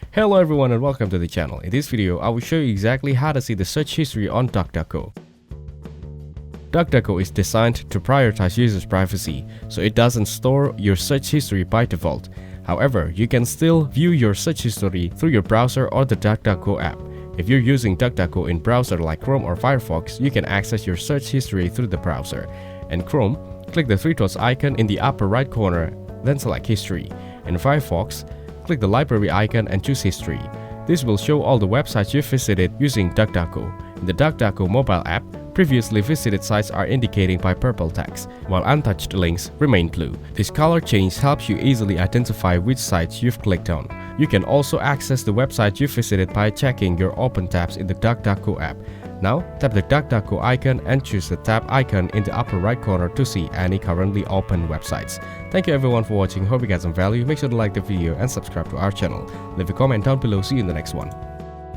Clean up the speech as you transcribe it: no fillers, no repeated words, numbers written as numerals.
Hello everyone and welcome to the channel. In this video, I will show you exactly how to see the search history on Duckduckgo. Duckduckgo is designed to prioritize users' privacy, so it doesn't store your search history by default. However, you can still view your search history through your browser or the Duckduckgo app. If you're using Duckduckgo in browser like Chrome or Firefox, you can access your search history through the browser. In Chrome, click the three dots icon in the upper right corner, then select History. In Firefox, click the library icon and choose History. This will show all the websites you've visited using Duckduckgo. In the Duckduckgo mobile app, previously visited sites are indicating by purple text, while untouched links remain blue. This color change helps you easily identify which sites you've clicked on. You can also access the website you visited by checking your open tabs in the Duckduckgo app. Now, tap the Duckduckgo icon and choose the tab icon in the upper right corner to see any currently open websites. Thank you everyone for watching. Hope you got some value. Make sure to like the video and subscribe to our channel. Leave a comment down below. See you in the next one.